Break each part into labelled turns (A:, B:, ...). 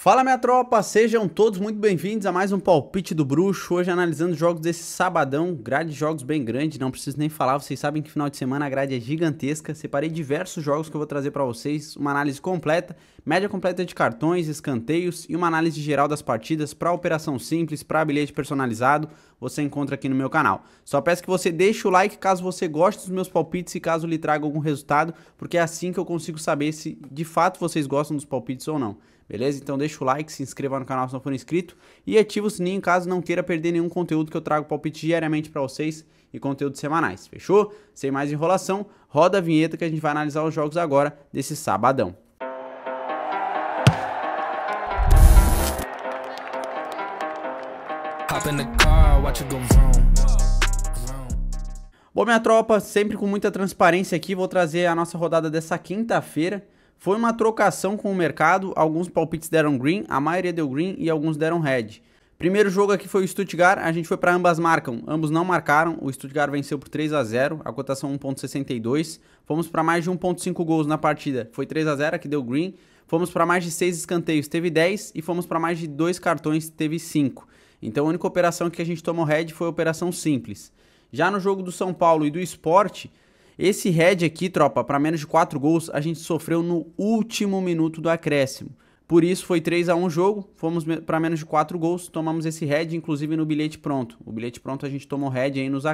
A: Fala minha tropa, sejam todos muito bem-vindos a mais um Palpite do Bruxo. Hoje analisando os jogos desse sabadão, grade de jogos bem grande, não preciso nem falar, vocês sabem que final de semana a grade é gigantesca. Separei diversos jogos que eu vou trazer pra vocês, uma análise completa, média completa de cartões, escanteios e uma análise geral das partidas pra operação simples, pra bilhete personalizado, você encontra aqui no meu canal. Só peço que você deixe o like caso você goste dos meus palpites e caso lhe traga algum resultado, porque é assim que eu consigo saber se de fato vocês gostam dos palpites ou não. Beleza? Então deixa o like, se inscreva no canal se não for inscrito e ativa o sininho caso não queira perder nenhum conteúdo que eu trago palpite diariamente para vocês e conteúdos semanais, fechou? Sem mais enrolação, roda a vinheta que a gente vai analisar os jogos agora desse sabadão. Bom, minha tropa, sempre com muita transparência aqui, vou trazer a nossa rodada dessa quinta-feira. Foi uma trocação com o mercado, alguns palpites deram green, a maioria deu green e alguns deram red. Primeiro jogo aqui foi o Stuttgart, a gente foi para ambas marcam, ambos não marcaram, o Stuttgart venceu por 3-0, a cotação 1.62, fomos para mais de 1.5 gols na partida, foi 3-0 que deu green, fomos para mais de 6 escanteios, teve 10 e fomos para mais de 2 cartões, teve 5. Então a única operação que a gente tomou red foi a operação simples. Já no jogo do São Paulo e do Sport, esse red aqui, tropa, para menos de 4 gols, a gente sofreu no último minuto do acréscimo. Por isso foi 3-1 o jogo, fomos para menos de 4 gols, tomamos esse red, inclusive no bilhete pronto. O bilhete pronto a gente tomou red aí nos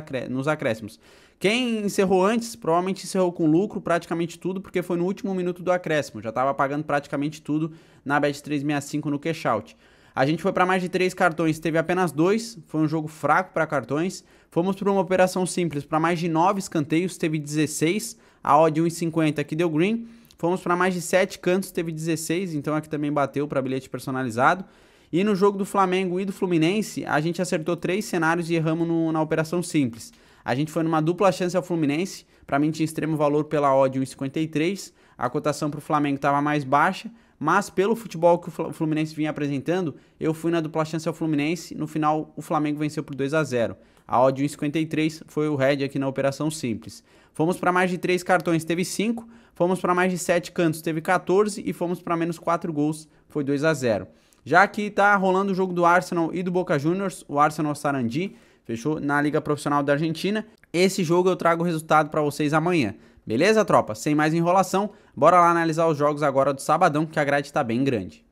A: acréscimos. Quem encerrou antes, provavelmente encerrou com lucro praticamente tudo, porque foi no último minuto do acréscimo. Já estava pagando praticamente tudo na Bet365 no cash out. A gente foi para mais de 3 cartões, teve apenas 2, foi um jogo fraco para cartões. Fomos para uma operação simples, para mais de 9 escanteios, teve 16, a odd 1,50 que deu green. Fomos para mais de 7 cantos, teve 16, então aqui também bateu para bilhete personalizado. E no jogo do Flamengo e do Fluminense, a gente acertou 3 cenários e erramos na operação simples. A gente foi numa dupla chance ao Fluminense, para mim tinha extremo valor pela odd 1,53, a cotação para o Flamengo estava mais baixa, mas pelo futebol que o Fluminense vinha apresentando, eu fui na dupla chance ao Fluminense, no final o Flamengo venceu por 2-0. A odd 1,53 foi o red aqui na operação simples. Fomos para mais de 3 cartões, teve 5, fomos para mais de 7 cantos, teve 14 e fomos para menos 4 gols, foi 2-0. Já aqui tá rolando o jogo do Arsenal e do Boca Juniors, o Arsenal Sarandi, fechou na Liga Profissional da Argentina. Esse jogo eu trago o resultado para vocês amanhã. Beleza, tropa? Sem mais enrolação, bora lá analisar os jogos agora do sabadão, que a grade tá bem grande.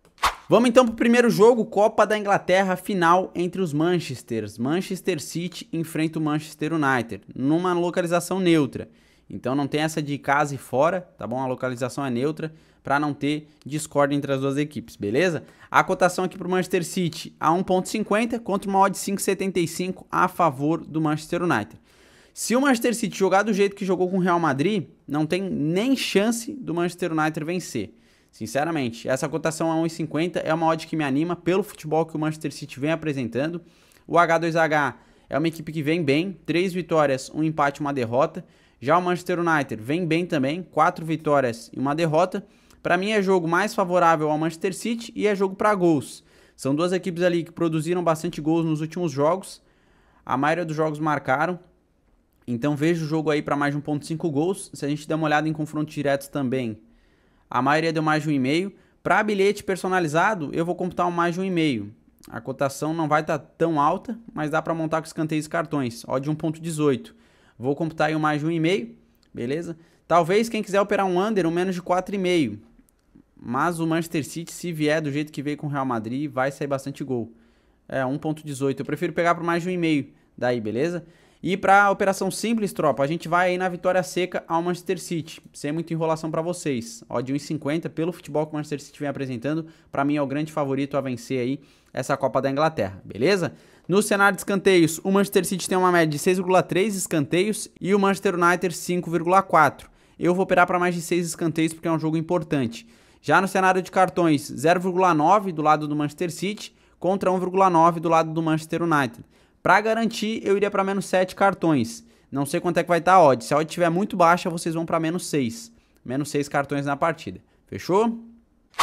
A: Vamos então pro primeiro jogo, Copa da Inglaterra, final entre os Manchesters. Manchester City enfrenta o Manchester United, numa localização neutra. Então não tem essa de casa e fora, tá bom? A localização é neutra, para não ter discórdia entre as duas equipes, beleza? A cotação aqui pro Manchester City a 1,50 contra uma odd 5,75 a favor do Manchester United. Se o Manchester City jogar do jeito que jogou com o Real Madrid, não tem nem chance do Manchester United vencer. Sinceramente, essa cotação a 1,50 é uma odd que me anima pelo futebol que o Manchester City vem apresentando. O H2H é uma equipe que vem bem, 3 vitórias, 1 empate e 1 derrota. Já o Manchester United vem bem também, 4 vitórias e 1 derrota. Para mim é jogo mais favorável ao Manchester City e é jogo para gols. São duas equipes ali que produziram bastante gols nos últimos jogos. A maioria dos jogos marcaram. Então vejo o jogo aí para mais de 1,5 gols. Se a gente der uma olhada em confrontos diretos também, a maioria deu mais de 1,5. Para bilhete personalizado, eu vou computar um mais de 1,5. A cotação não vai estar tão alta, mas dá para montar com escanteios e cartões. Odd 1,18. Vou computar aí um mais de 1,5, beleza? Talvez quem quiser operar um under, um menos de 4,5. Mas o Manchester City, se vier do jeito que veio com o Real Madrid, vai sair bastante gol. É, 1,18. Eu prefiro pegar por mais de 1,5 daí, beleza? E para operação simples, tropa, a gente vai aí na vitória seca ao Manchester City, sem muita enrolação para vocês. Odd 1,50 pelo futebol que o Manchester City vem apresentando, para mim é o grande favorito a vencer aí essa Copa da Inglaterra, beleza? No cenário de escanteios, o Manchester City tem uma média de 6,3 escanteios e o Manchester United 5,4. Eu vou operar para mais de 6 escanteios porque é um jogo importante. Já no cenário de cartões, 0,9 do lado do Manchester City contra 1,9 do lado do Manchester United. Para garantir, eu iria para menos 7 cartões. Não sei quanto é que vai estar a odd. Se a odd estiver muito baixa, vocês vão para menos 6. Menos 6 cartões na partida. Fechou?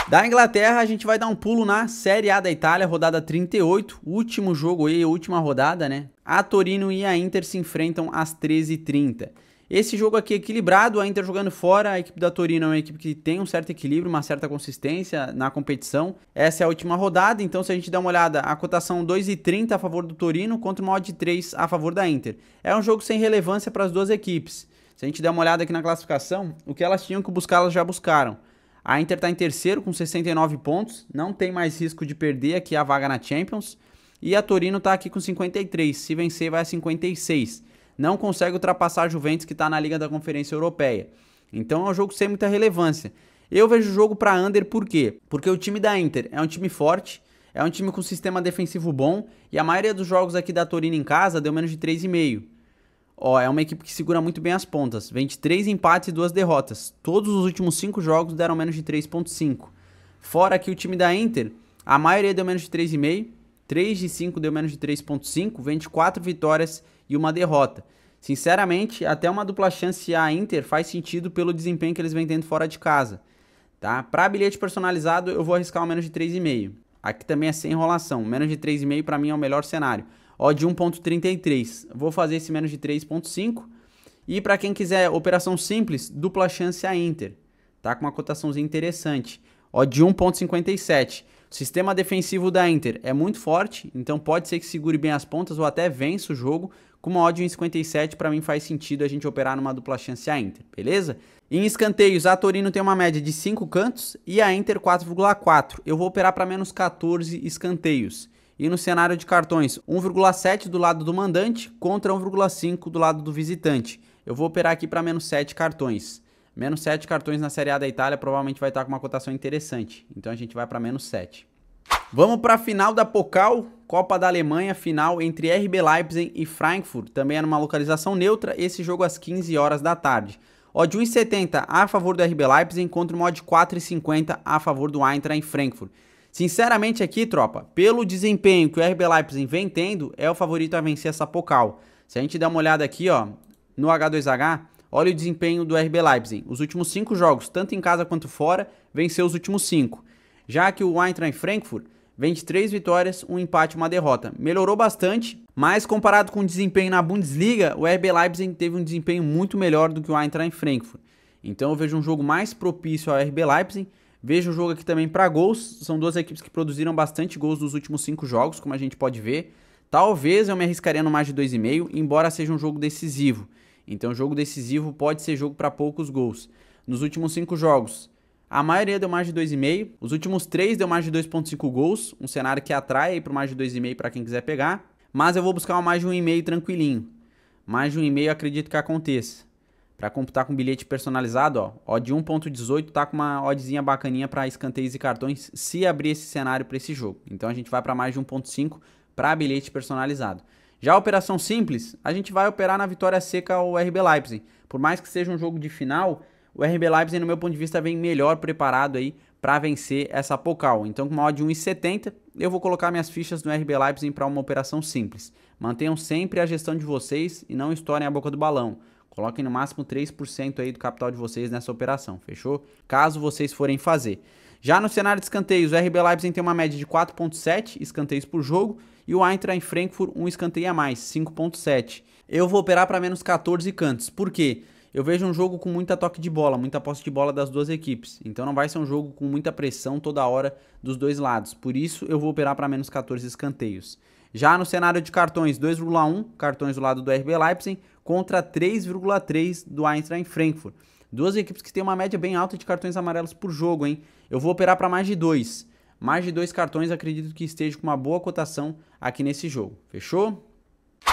A: Da Inglaterra, a gente vai dar um pulo na Série A da Itália, rodada 38. Último jogo aí, última rodada, né? A Torino e a Inter se enfrentam às 13h30. Esse jogo aqui é equilibrado, a Inter jogando fora, a equipe da Torino é uma equipe que tem um certo equilíbrio, uma certa consistência na competição. Essa é a última rodada, então se a gente der uma olhada, a cotação 2,30 a favor do Torino contra uma odd 3 a favor da Inter. É um jogo sem relevância para as duas equipes. Se a gente der uma olhada aqui na classificação, o que elas tinham que buscar, elas já buscaram. A Inter está em terceiro com 69 pontos, não tem mais risco de perder aqui a vaga na Champions. E a Torino está aqui com 53, se vencer vai a 56. Não consegue ultrapassar a Juventus, que está na Liga da Conferência Europeia. Então é um jogo sem muita relevância. Eu vejo o jogo para under por quê? Porque o time da Inter é um time forte, é um time com sistema defensivo bom, e a maioria dos jogos aqui da Torino em casa deu menos de 3,5. Ó, é uma equipe que segura muito bem as pontas. Vem de 3 empates e 2 derrotas. Todos os últimos 5 jogos deram menos de 3,5. Fora que o time da Inter, a maioria deu menos de 3,5. 3 de 5 deu menos de 3,5. Vem de 4 vitórias e uma derrota. Sinceramente, até uma dupla chance a Inter faz sentido pelo desempenho que eles vêm tendo fora de casa. Tá? Para bilhete personalizado, eu vou arriscar o menos de 3,5. Aqui também é sem enrolação. Menos de 3,5 para mim é o melhor cenário. Odd 1,33. Vou fazer esse menos de 3,5. E para quem quiser operação simples, dupla chance a Inter. Tá com uma cotaçãozinha interessante. Odd 1,57. O sistema defensivo da Inter é muito forte, então pode ser que segure bem as pontas ou até vença o jogo. Com uma odd 1,57 para mim faz sentido a gente operar numa dupla chance a Inter, beleza? Em escanteios, a Torino tem uma média de 5 cantos e a Inter 4,4. Eu vou operar para menos 14 escanteios. E no cenário de cartões, 1,7 do lado do mandante contra 1,5 do lado do visitante. Eu vou operar aqui para menos 7 cartões. Menos 7 cartões na Série A da Itália provavelmente vai estar com uma cotação interessante. Então a gente vai para menos 7. Vamos para a final da Pokal, Copa da Alemanha, final entre RB Leipzig e Frankfurt. Também é numa localização neutra, esse jogo às 15 horas da tarde. Odd 1,70 a favor do RB Leipzig contra uma odd 4,50 a favor do Eintracht Frankfurt. Sinceramente aqui, tropa, pelo desempenho que o RB Leipzig vem tendo, é o favorito a vencer essa Pokal. Se a gente der uma olhada aqui, ó, no H2H, olha o desempenho do RB Leipzig. Os últimos 5 jogos, tanto em casa quanto fora, venceu os últimos 5. Já que o Eintracht Frankfurt vem de 3 vitórias, um empate e uma derrota. Melhorou bastante, mas comparado com o desempenho na Bundesliga, o RB Leipzig teve um desempenho muito melhor do que o Eintracht Frankfurt. Então eu vejo um jogo mais propício ao RB Leipzig. Vejo o jogo aqui também para gols. São duas equipes que produziram bastante gols nos últimos 5 jogos, como a gente pode ver. Talvez eu me arriscaria no mais de 2,5, embora seja um jogo decisivo. Então jogo decisivo pode ser jogo para poucos gols. Nos últimos 5 jogos, a maioria deu mais de 2,5. Os últimos 3 deu mais de 2,5 gols. Um cenário que atrai para mais de 2,5 para quem quiser pegar. Mas eu vou buscar um mais de 1,5 tranquilinho. Mais de 1,5 acredito que aconteça. Para computar com bilhete personalizado, ó, odd 1,18 tá com uma oddzinha bacaninha para escanteios e cartões se abrir esse cenário para esse jogo. Então a gente vai para mais de 1,5 para bilhete personalizado. Já a operação simples, a gente vai operar na vitória seca ao RB Leipzig. Por mais que seja um jogo de final, o RB Leipzig, no meu ponto de vista, vem melhor preparado aí para vencer essa Pokal. Então, com uma odd de 1,70, eu vou colocar minhas fichas no RB Leipzig para uma operação simples. Mantenham sempre a gestão de vocês e não estourem a boca do balão. Coloquem no máximo 3% aí do capital de vocês nessa operação, fechou? Caso vocês forem fazer. Já no cenário de escanteios, o RB Leipzig tem uma média de 4,7 escanteios por jogo e o Eintracht Frankfurt um escanteio a mais, 5,7. Eu vou operar para menos 14 cantos. Por quê? Eu vejo um jogo com muita toque de bola, muita posse de bola das duas equipes. Então não vai ser um jogo com muita pressão toda hora dos dois lados. Por isso eu vou operar para menos 14 escanteios. Já no cenário de cartões, 2,1 cartões do lado do RB Leipzig contra 3,3 do Eintracht Frankfurt. Duas equipes que têm uma média bem alta de cartões amarelos por jogo, hein? Eu vou operar para mais de 2. Mais de 2 cartões acredito que esteja com uma boa cotação aqui nesse jogo. Fechou?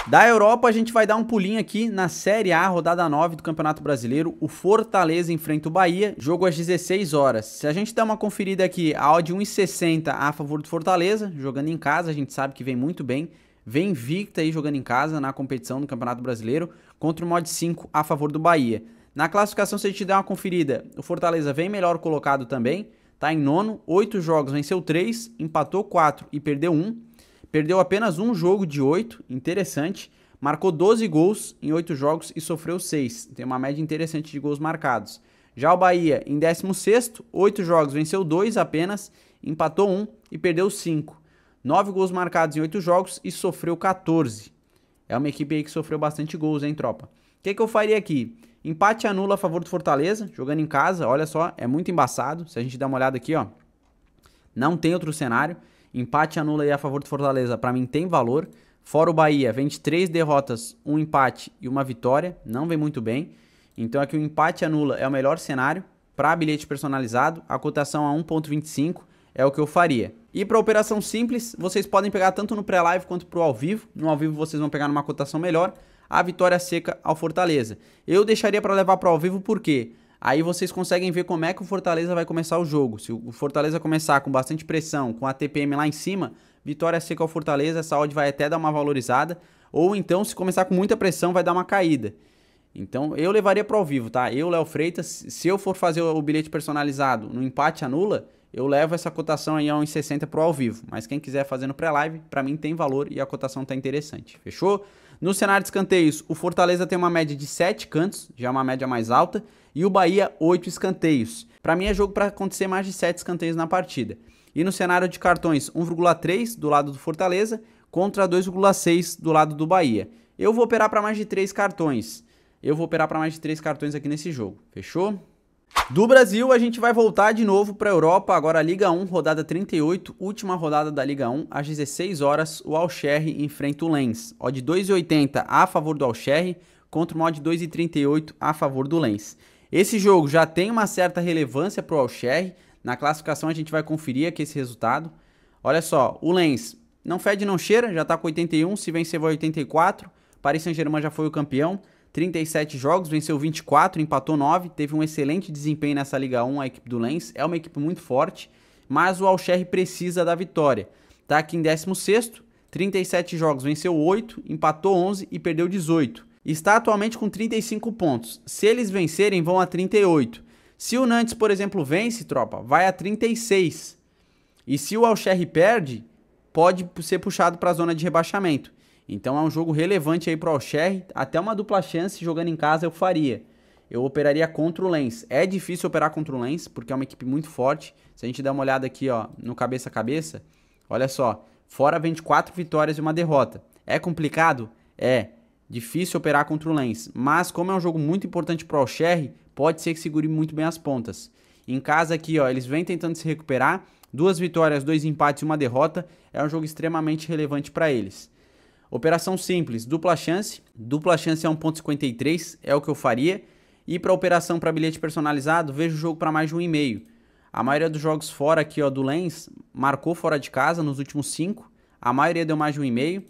A: Da Europa, a gente vai dar um pulinho aqui na Série A, rodada 9 do Campeonato Brasileiro. O Fortaleza enfrenta o Bahia, jogo às 16 horas. Se a gente der uma conferida aqui, a odd 1,60 a favor do Fortaleza, jogando em casa, a gente sabe que vem muito bem. Vem invicta aí jogando em casa na competição do Campeonato Brasileiro, contra o odd 5 a favor do Bahia. Na classificação, se a gente der uma conferida, o Fortaleza vem melhor colocado também, tá em nono, 8 jogos, venceu 3, empatou 4 e perdeu 1. Perdeu apenas um jogo de 8, interessante. Marcou 12 gols em 8 jogos e sofreu 6. Tem uma média interessante de gols marcados. Já o Bahia, em 16º, 8 jogos, venceu 2 apenas, empatou 1 e perdeu 5. 9 gols marcados em 8 jogos e sofreu 14. É uma equipe aí que sofreu bastante gols, hein, tropa? que eu faria aqui? Empate anula a favor do Fortaleza, jogando em casa, olha só, é muito embaçado. Se a gente der uma olhada aqui, ó, não tem outro cenário. Empate anula aí a favor do Fortaleza, pra mim tem valor. Fora o Bahia, vem de 3 derrotas, um empate e uma vitória, não vem muito bem. Então aqui o empate anula é o melhor cenário para bilhete personalizado, a cotação a 1,25 é o que eu faria. E para operação simples, vocês podem pegar tanto no pré-live quanto pro ao vivo. No ao vivo vocês vão pegar numa cotação melhor, a vitória seca ao Fortaleza. Eu deixaria para levar pro ao vivo porque aí vocês conseguem ver como é que o Fortaleza vai começar o jogo. Se o Fortaleza começar com bastante pressão, com a TPM lá em cima, vitória seca ao Fortaleza, essa odd vai até dar uma valorizada. Ou então, se começar com muita pressão, vai dar uma caída. Então, eu levaria para ao vivo, tá? Eu, Léo Freitas, se eu for fazer o bilhete personalizado no empate anula, eu levo essa cotação aí a 1,60 pro ao vivo. Mas quem quiser fazer no pré-live, para mim tem valor e a cotação tá interessante. Fechou? No cenário de escanteios, o Fortaleza tem uma média de 7 cantos, já é uma média mais alta, e o Bahia 8 escanteios. Para mim é jogo para acontecer mais de 7 escanteios na partida. E no cenário de cartões, 1,3 do lado do Fortaleza contra 2,6 do lado do Bahia. Eu vou operar para mais de 3 cartões. Eu vou operar para mais de 3 cartões aqui nesse jogo. Fechou? Do Brasil, a gente vai voltar de novo para a Europa, agora a Liga 1, rodada 38, última rodada da Liga 1, às 16 horas, o Alcherry enfrenta o Lens. Odd 2,80 a favor do Alcherry, contra uma odd 2,38 a favor do Lens. Esse jogo já tem uma certa relevância para o Alcherry, na classificação a gente vai conferir aqui esse resultado. Olha só, o Lens não fede não cheira, já está com 81, se vencer vai 84, Paris Saint-Germain já foi o campeão. 37 jogos, venceu 24, empatou 9, teve um excelente desempenho nessa Liga 1, a equipe do Lens, é uma equipe muito forte, mas o Alcherry precisa da vitória. Tá aqui em 16º, 37 jogos, venceu 8, empatou 11 e perdeu 18. Está atualmente com 35 pontos. Se eles vencerem, vão a 38. Se o Nantes, por exemplo, vence, tropa, vai a 36. E se o Alcherry perde, pode ser puxado para a zona de rebaixamento. Então é um jogo relevante aí pro Alcherry, até uma dupla chance jogando em casa eu faria. Eu operaria contra o Lens. É difícil operar contra o Lens, porque é uma equipe muito forte. Se a gente der uma olhada aqui, ó, no cabeça a cabeça, olha só, fora 24 vitórias e uma derrota. É complicado? É. Difícil operar contra o Lens, mas como é um jogo muito importante pro Alcherry, pode ser que segure muito bem as pontas. Em casa aqui, ó, eles vêm tentando se recuperar, 2 vitórias, 2 empates e uma derrota, é um jogo extremamente relevante para eles. Operação simples, dupla chance é 1,53, é o que eu faria. E para operação para bilhete personalizado, vejo o jogo para mais de 1,5. A maioria dos jogos fora aqui, ó, do Lens, marcou fora de casa nos últimos 5. A maioria deu mais de 1,5.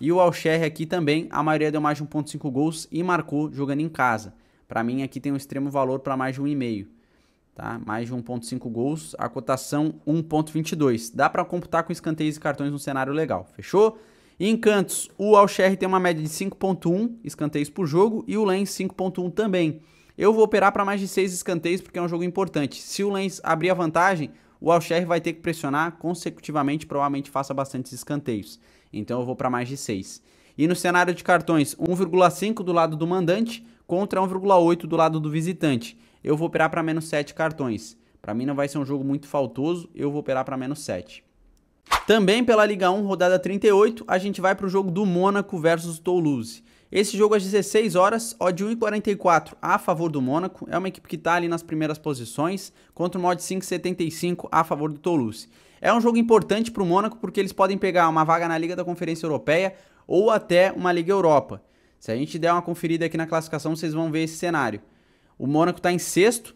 A: E o Alcherry aqui também, a maioria deu mais de 1,5 gols e marcou jogando em casa. Para mim aqui tem um extremo valor para mais de 1,5. Tá? Mais de 1,5 gols, a cotação 1,22. Dá para computar com escanteios e cartões num cenário legal, fechou? E em cantos, o Alcherry tem uma média de 5,1 escanteios por jogo e o Lens 5,1 também. Eu vou operar para mais de 6 escanteios porque é um jogo importante. Se o Lens abrir a vantagem, o Alcherry vai ter que pressionar consecutivamente, provavelmente faça bastantes escanteios. Então eu vou para mais de 6. E no cenário de cartões, 1,5 do lado do mandante contra 1,8 do lado do visitante. Eu vou operar para menos 7 cartões. Para mim não vai ser um jogo muito faltoso, eu vou operar para menos 7. Também pela Liga 1, rodada 38, a gente vai para o jogo do Mônaco versus Toulouse. Esse jogo às 16 horas, odd 1,44 a favor do Mônaco. É uma equipe que está ali nas primeiras posições, contra uma odd 5,75 a favor do Toulouse. É um jogo importante para o Mônaco porque eles podem pegar uma vaga na Liga da Conferência Europeia ou até uma Liga Europa. Se a gente der uma conferida aqui na classificação, vocês vão ver esse cenário. O Mônaco está em sexto,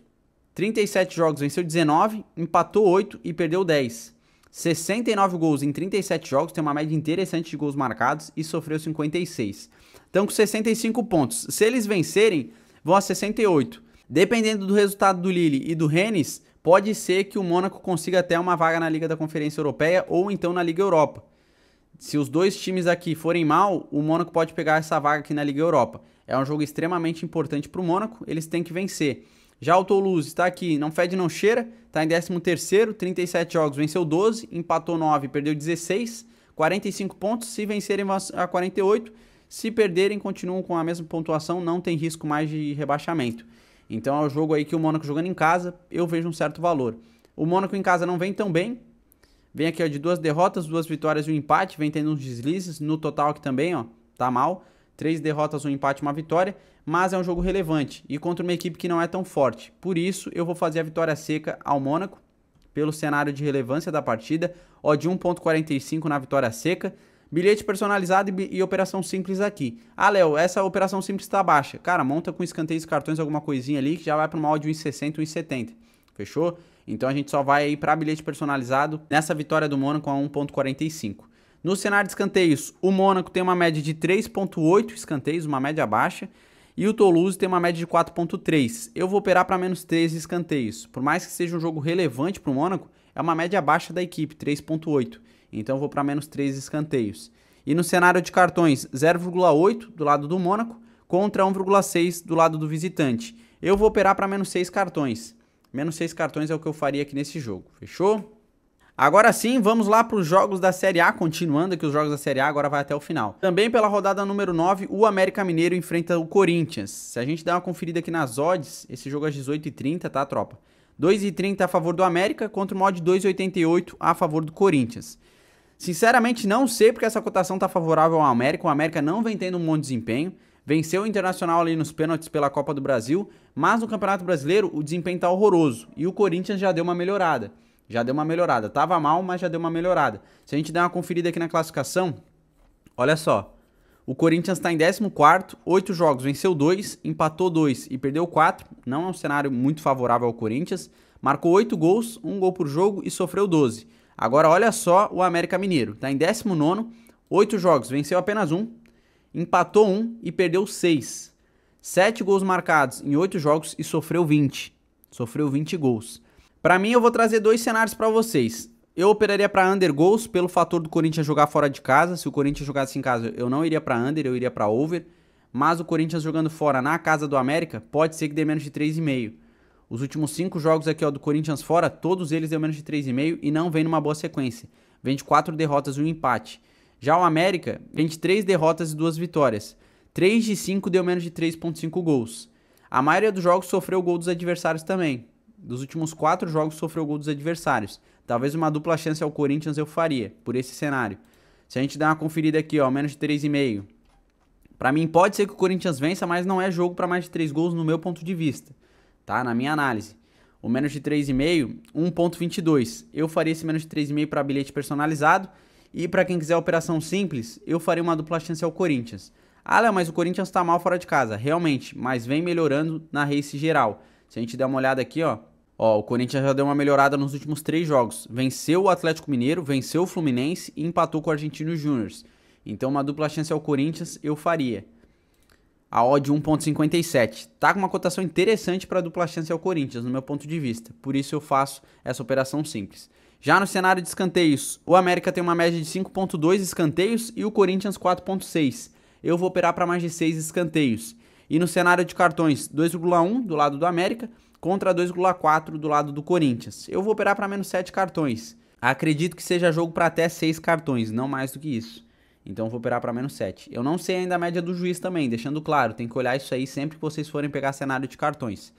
A: 37 jogos, venceu 19, empatou 8 e perdeu 10. 69 gols em 37 jogos, tem uma média interessante de gols marcados e sofreu 56. Então com 65 pontos, se eles vencerem, vão a 68. Dependendo do resultado do Lille e do Rennes, pode ser que o Mônaco consiga até uma vaga na Liga da Conferência Europeia ou então na Liga Europa. Se os dois times aqui forem mal, o Mônaco pode pegar essa vaga aqui na Liga Europa. É um jogo extremamente importante para o Mônaco, eles têm que vencer. Já o Toulouse está aqui, não fede não cheira, está em 13º, 37 jogos, venceu 12, empatou 9, perdeu 16, 45 pontos, se vencerem a 48, se perderem continuam com a mesma pontuação, não tem risco mais de rebaixamento. Então é o jogo aí que o Mônaco jogando em casa, eu vejo um certo valor. O Mônaco em casa não vem tão bem, vem aqui ó, de 2 derrotas, 2 vitórias e um empate, vem tendo uns deslizes, no total aqui também ó, tá mal. 3 derrotas, um empate, uma vitória, mas é um jogo relevante e contra uma equipe que não é tão forte. Por isso, eu vou fazer a vitória seca ao Mônaco, pelo cenário de relevância da partida, odd 1.45 na vitória seca. Bilhete personalizado e operação simples aqui. Ah, Léo, essa operação simples tá baixa. Cara, monta com escanteios e cartões alguma coisinha ali que já vai para uma odd 1.60, 1.70. Fechou? Então a gente só vai aí para bilhete personalizado nessa vitória do Mônaco a 1.45. No cenário de escanteios, o Mônaco tem uma média de 3.8 escanteios, uma média baixa. E o Toulouse tem uma média de 4.3. Eu vou operar para menos 13 escanteios. Por mais que seja um jogo relevante para o Mônaco, é uma média baixa da equipe, 3.8. Então eu vou para menos 13 escanteios. E no cenário de cartões, 0,8 do lado do Mônaco contra 1,6 do lado do visitante. Eu vou operar para menos 6 cartões. Menos 6 cartões é o que eu faria aqui nesse jogo. Fechou? Agora sim, vamos lá para os jogos da Série A, continuando aqui os jogos da Série A, agora vai até o final. Também pela rodada número 9, o América Mineiro enfrenta o Corinthians. Se a gente der uma conferida aqui nas odds, esse jogo é às 18h30, tá, tropa? 2,30 a favor do América contra uma odd 2,88 a favor do Corinthians. Sinceramente, não sei porque essa cotação tá favorável ao América. O América não vem tendo um bom desempenho. Venceu o Internacional ali nos pênaltis pela Copa do Brasil, mas no Campeonato Brasileiro o desempenho tá horroroso. E o Corinthians já deu uma melhorada. Tava mal, mas já deu uma melhorada. Se a gente der uma conferida aqui na classificação, olha só. O Corinthians está em 14º, 8 jogos, venceu 2, empatou 2 e perdeu 4. Não é um cenário muito favorável ao Corinthians. Marcou 8 gols, 1 gol por jogo e sofreu 12. Agora olha só o América Mineiro. Está em 19º, 8 jogos, venceu apenas 1, empatou 1 e perdeu 6. 7 gols marcados em 8 jogos e sofreu 20. Sofreu 20 gols. Para mim, eu vou trazer dois cenários para vocês. Eu operaria para under gols pelo fator do Corinthians jogar fora de casa. Se o Corinthians jogasse em casa, eu não iria para under, eu iria para over. Mas o Corinthians jogando fora na casa do América, pode ser que dê menos de 3,5. Os últimos 5 jogos aqui ó, do Corinthians fora, todos eles deu menos de 3,5 e não vem numa boa sequência. Vem de 4 derrotas e 1 empate. Já o América vem de 3 derrotas e 2 vitórias. 3 de 5 deu menos de 3,5 gols. A maioria dos jogos sofreu gol dos adversários também. Dos últimos 4 jogos sofreu gol dos adversários. Talvez uma dupla chance ao Corinthians eu faria, por esse cenário. Se a gente der uma conferida aqui, ó, menos de 3,5. Pra mim pode ser que o Corinthians vença, mas não é jogo pra mais de 3 gols no meu ponto de vista. Tá? Na minha análise. O menos de 3,5, 1,22. Eu faria esse menos de 3,5 para bilhete personalizado. E pra quem quiser operação simples, eu faria uma dupla chance ao Corinthians. Ah, Léo, mas o Corinthians tá mal fora de casa. Realmente, mas vem melhorando na race geral. Se a gente der uma olhada aqui, ó, o Corinthians já deu uma melhorada nos últimos 3 jogos. Venceu o Atlético Mineiro, venceu o Fluminense e empatou com o Argentino Júnior. Então uma dupla chance ao Corinthians eu faria. A odd 1.57. Tá com uma cotação interessante para dupla chance ao Corinthians, no meu ponto de vista. Por isso eu faço essa operação simples. Já no cenário de escanteios, o América tem uma média de 5.2 escanteios e o Corinthians 4.6. Eu vou operar para mais de 6 escanteios. E no cenário de cartões, 2,1 do lado do América contra 2,4 do lado do Corinthians. Eu vou operar para menos 7 cartões. Acredito que seja jogo para até 6 cartões, não mais do que isso. Então eu vou operar para menos 7. Eu não sei ainda a média do juiz também, deixando claro, tem que olhar isso aí sempre que vocês forem pegar cenário de cartões.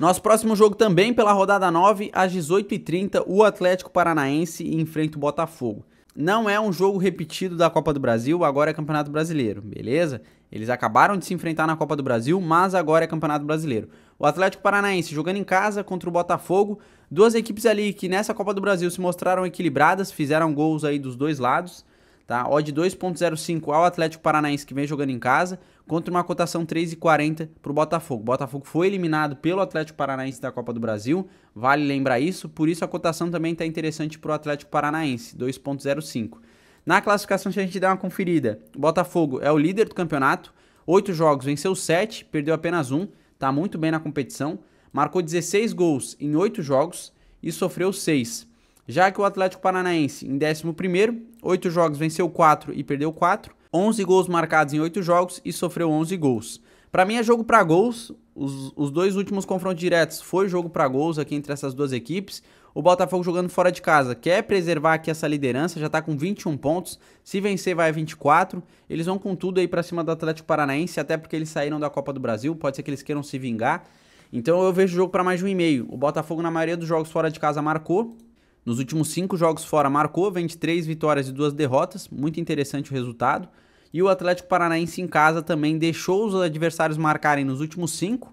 A: Nosso próximo jogo também pela rodada 9, às 18h30, o Atlético Paranaense enfrenta o Botafogo. Não é um jogo repetido da Copa do Brasil, agora é Campeonato Brasileiro, beleza? Eles acabaram de se enfrentar na Copa do Brasil, mas agora é Campeonato Brasileiro. O Atlético Paranaense jogando em casa contra o Botafogo, duas equipes ali que nessa Copa do Brasil se mostraram equilibradas, fizeram gols aí dos dois lados, tá? Odd 2.05 ao Atlético Paranaense que vem jogando em casa, contra uma cotação 3,40 para o Botafogo. O Botafogo foi eliminado pelo Atlético Paranaense da Copa do Brasil, vale lembrar isso, por isso a cotação também está interessante para o Atlético Paranaense, 2.05. Na classificação, se a gente der uma conferida, o Botafogo é o líder do campeonato, 8 jogos, venceu 7, perdeu apenas 1, está muito bem na competição, marcou 16 gols em 8 jogos e sofreu 6. Já que o Atlético Paranaense em 11º, 8 jogos, venceu 4 e perdeu 4, 11 gols marcados em 8 jogos e sofreu 11 gols. Para mim é jogo para gols, os dois últimos confrontos diretos foi jogo para gols aqui entre essas duas equipes. O Botafogo jogando fora de casa quer preservar aqui essa liderança, já tá com 21 pontos, se vencer vai a 24, eles vão com tudo aí para cima do Atlético Paranaense, até porque eles saíram da Copa do Brasil, pode ser que eles queiram se vingar. Então eu vejo o jogo para mais de 1,5. O Botafogo na maioria dos jogos fora de casa marcou, nos últimos 5 jogos fora marcou, vem de 3 vitórias e 2 derrotas, muito interessante o resultado. E o Atlético Paranaense em casa também deixou os adversários marcarem nos últimos 5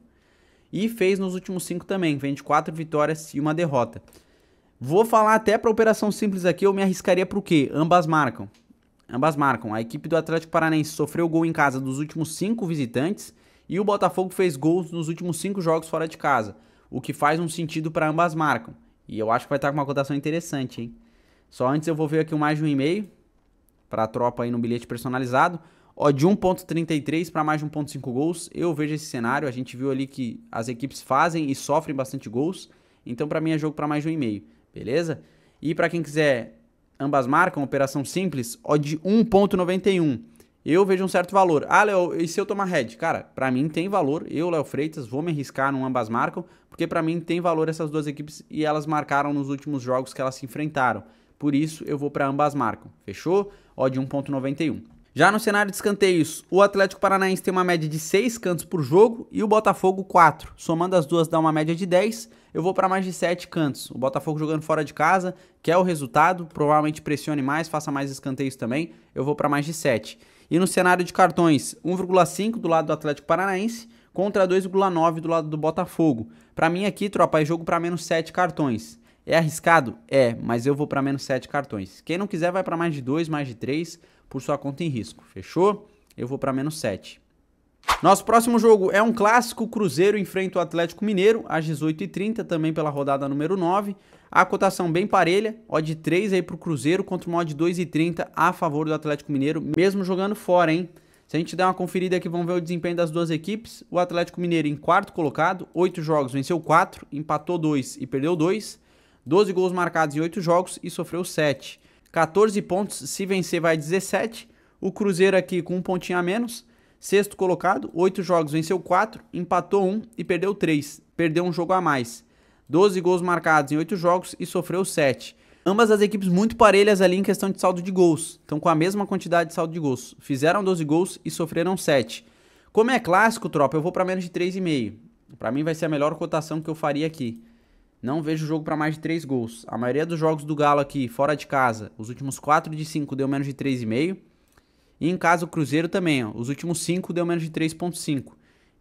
A: e fez nos últimos 5 também, vem de 4 vitórias e uma derrota. Vou falar até para operação simples aqui, eu me arriscaria para o quê? Ambas marcam. Ambas marcam. A equipe do Atlético Paranaense sofreu gol em casa dos últimos 5 visitantes e o Botafogo fez gols nos últimos 5 jogos fora de casa, o que faz um sentido para ambas marcam. E eu acho que vai estar com uma cotação interessante, hein? Só antes eu vou ver aqui o mais de 1,5 para a tropa aí no bilhete personalizado. Ó, de 1,33 para mais de 1,5 gols, eu vejo esse cenário. A gente viu ali que as equipes fazem e sofrem bastante gols, então para mim é jogo para mais de 1,5, beleza? E para quem quiser ambas marcam, operação simples, ó, de 1,91. Eu vejo um certo valor. Ah, Léo, e se eu tomar head? Cara, pra mim tem valor. Eu, Léo Freitas, vou me arriscar num ambas marcam, porque pra mim tem valor essas duas equipes e elas marcaram nos últimos jogos que elas se enfrentaram. Por isso, eu vou pra ambas marcam. Fechou? Ó, de 1,91. Já no cenário de escanteios, o Atlético Paranaense tem uma média de 6 cantos por jogo e o Botafogo 4. Somando as duas dá uma média de 10, eu vou para mais de 7 cantos. O Botafogo jogando fora de casa, quer o resultado, provavelmente pressione mais, faça mais escanteios também, eu vou para mais de 7. E no cenário de cartões, 1,5 do lado do Atlético Paranaense contra 2,9 do lado do Botafogo. Para mim aqui, tropa, é jogo para menos 7 cartões. É arriscado? É, mas eu vou para menos 7 cartões. Quem não quiser vai para mais de 2, mais de 3, por sua conta em risco. Fechou? Eu vou para menos 7. Nosso próximo jogo é um clássico. Cruzeiro enfrenta o Atlético Mineiro às 18h30, também pela rodada número 9. A cotação bem parelha, odd 3 aí pro Cruzeiro contra uma odd 2,30 a favor do Atlético Mineiro, mesmo jogando fora, hein? Se a gente der uma conferida aqui, vamos ver o desempenho das duas equipes. O Atlético Mineiro em quarto colocado, 8 jogos, venceu 4, empatou 2 e perdeu 2. 12 gols marcados em 8 jogos e sofreu 7. 14 pontos, se vencer vai 17. O Cruzeiro aqui com um pontinho a menos. Sexto colocado, 8 jogos, venceu 4, empatou 1 e perdeu 3. Perdeu um jogo a mais. 12 gols marcados em 8 jogos e sofreu 7. Ambas as equipes muito parelhas ali em questão de saldo de gols. Estão com a mesma quantidade de saldo de gols. Fizeram 12 gols e sofreram 7. Como é clássico, tropa, eu vou para menos de 3,5. Para mim vai ser a melhor cotação que eu faria aqui. Não vejo jogo para mais de 3 gols. A maioria dos jogos do Galo aqui, fora de casa, os últimos 4 de 5 deu menos de 3,5. E em casa o Cruzeiro também, ó, os últimos 5 deu menos de 3,5.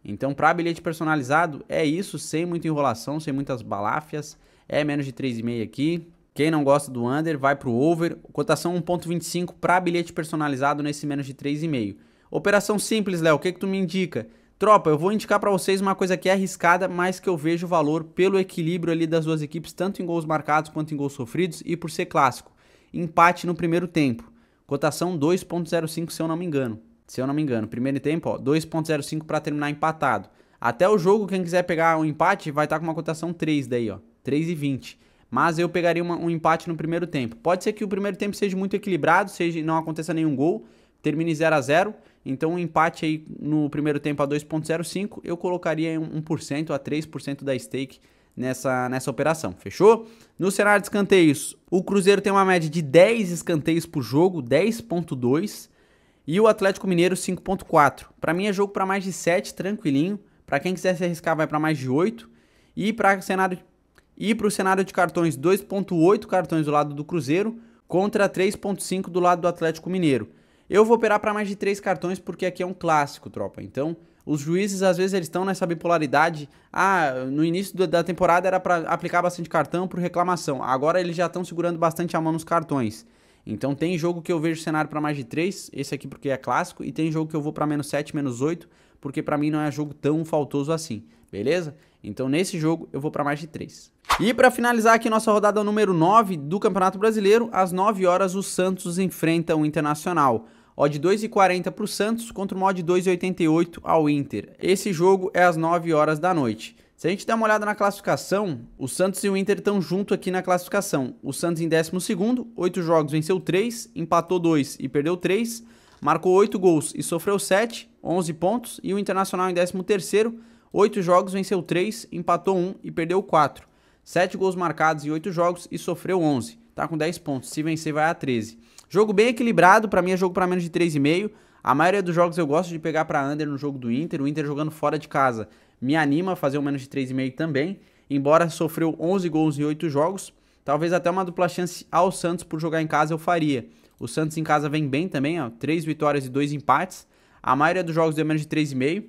A: Então, para bilhete personalizado, é isso, sem muita enrolação, sem muitas baláfias. É menos de 3,5 aqui. Quem não gosta do under, vai pro over. Cotação 1,25 para bilhete personalizado nesse menos de 3,5. Operação simples, Léo, o que tu me indica? Tropa, eu vou indicar para vocês uma coisa que é arriscada, mas que eu vejo valor pelo equilíbrio ali das duas equipes, tanto em gols marcados quanto em gols sofridos e por ser clássico. Empate no primeiro tempo. Cotação 2,05 se eu não me engano. Primeiro tempo, ó, 2,05 para terminar empatado. Até o jogo, quem quiser pegar um empate, vai estar com uma cotação 3 daí, ó, 3,20. Mas eu pegaria um empate no primeiro tempo. Pode ser que o primeiro tempo seja muito equilibrado, não aconteça nenhum gol, termine 0-0. Então um empate aí no primeiro tempo a 2,05, eu colocaria 1% a 3% da stake nessa operação, fechou? No cenário de escanteios, o Cruzeiro tem uma média de 10 escanteios por jogo, 10,2, e o Atlético Mineiro 5,4. Para mim é jogo para mais de 7, tranquilinho. Para quem quiser se arriscar vai para mais de 8. E para o cenário de cartões, 2,8 cartões do lado do Cruzeiro contra 3,5 do lado do Atlético Mineiro. Eu vou operar para mais de 3 cartões porque aqui é um clássico, tropa. Então, os juízes, às vezes, eles estão nessa bipolaridade. No início da temporada era para aplicar bastante cartão por reclamação. Agora eles já estão segurando bastante a mão nos cartões. Então, tem jogo que eu vejo cenário para mais de 3, esse aqui porque é clássico. E tem jogo que eu vou para menos 7, menos 8, porque para mim não é jogo tão faltoso assim, beleza? Então, nesse jogo, eu vou para mais de 3. E para finalizar aqui nossa rodada número 9 do Campeonato Brasileiro, às 9 horas o Santos enfrenta o Internacional. Odd 2,40 para o Santos contra uma odd 2,88 ao Inter. Esse jogo é às 9 horas da noite. Se a gente der uma olhada na classificação, o Santos e o Inter estão junto aqui na classificação. O Santos em 12º, 8 jogos, venceu 3, empatou 2 e perdeu 3, marcou 8 gols e sofreu 7, 11 pontos. E o Internacional em 13º, 8 jogos, venceu 3, empatou 1 e perdeu 4. 7 gols marcados em 8 jogos e sofreu 11. Tá com 10 pontos, se vencer vai a 13. Jogo bem equilibrado, pra mim é jogo para menos de 3,5. A maioria dos jogos eu gosto de pegar para under no jogo do Inter. O Inter jogando fora de casa me anima a fazer um menos de 3,5 também. Embora sofreu 11 gols em 8 jogos, talvez até uma dupla chance ao Santos por jogar em casa eu faria. O Santos em casa vem bem também, ó, 3 vitórias e 2 empates. A maioria dos jogos deu menos de 3,5.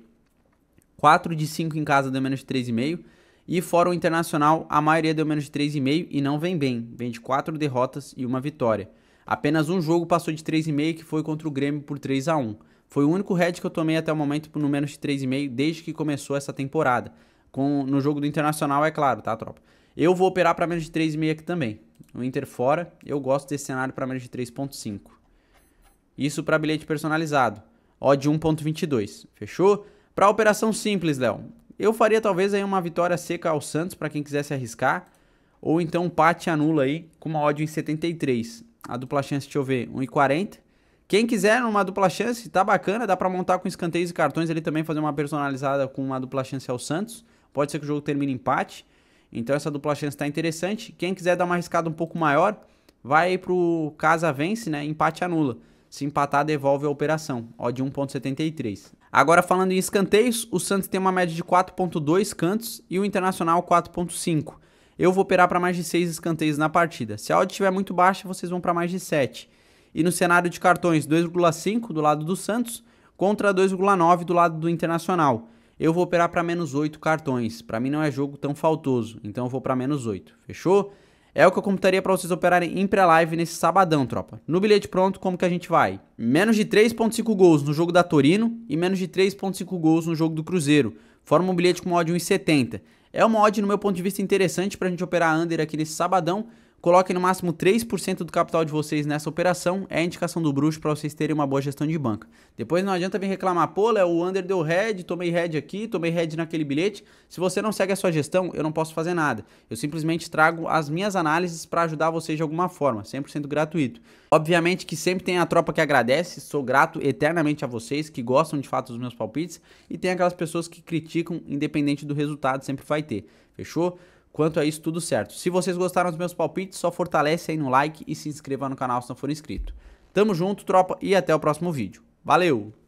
A: 4 de 5 em casa deu menos de 3,5. E fora o Internacional, a maioria deu menos de 3,5 e não vem bem. Vem de 4 derrotas e 1 vitória. Apenas um jogo passou de 3,5, que foi contra o Grêmio por 3-1. Foi o único head que eu tomei até o momento no menos de 3,5 desde que começou essa temporada. No jogo do Internacional, é claro, tá, tropa? Eu vou operar para menos de 3,5 aqui também. O Inter fora, eu gosto desse cenário para menos de 3,5. Isso para bilhete personalizado. Odd 1,22. Fechou? Para operação simples, Léo, eu faria talvez aí uma vitória seca ao Santos para quem quisesse arriscar. Ou então um empate anula aí com uma odd em 73. A dupla chance, deixa eu ver, 1,40. Quem quiser uma dupla chance, tá bacana. Dá para montar com escanteios e cartões ali também, fazer uma personalizada com uma dupla chance ao Santos. Pode ser que o jogo termine em empate. Então essa dupla chance tá interessante. Quem quiser dar uma arriscada um pouco maior, vai aí pro casa vence, né? Empate anula. Se empatar, devolve a operação. Odd 1,73. Agora falando em escanteios, o Santos tem uma média de 4,2 cantos e o Internacional 4,5. Eu vou operar para mais de 6 escanteios na partida. Se a odd estiver muito baixa, vocês vão para mais de 7. E no cenário de cartões, 2,5 do lado do Santos contra 2,9 do lado do Internacional. Eu vou operar para menos 8 cartões. Para mim não é jogo tão faltoso, então eu vou para menos 8. Fechou? É o que eu computaria para vocês operarem em pré-live nesse sabadão, tropa. No bilhete pronto, como que a gente vai? Menos de 3,5 gols no jogo da Torino e menos de 3,5 gols no jogo do Cruzeiro. Forma um bilhete com odd 1,70. É uma odd, no meu ponto de vista, interessante para a gente operar under aqui nesse sabadão. Coloquem no máximo 3% do capital de vocês nessa operação. É a indicação do bruxo para vocês terem uma boa gestão de banca. Depois não adianta vir reclamar, pô, Léo, o under deu head, tomei head aqui, tomei head naquele bilhete. Se você não segue a sua gestão, eu não posso fazer nada. Eu simplesmente trago as minhas análises para ajudar vocês de alguma forma, 100% gratuito. Obviamente que sempre tem a tropa que agradece, sou grato eternamente a vocês que gostam de fato dos meus palpites. E tem aquelas pessoas que criticam, independente do resultado, sempre vai ter. Fechou? Quanto a isso, tudo certo. Se vocês gostaram dos meus palpites, só fortalece aí no like e se inscreva no canal se não for inscrito. Tamo junto, tropa, e até o próximo vídeo. Valeu!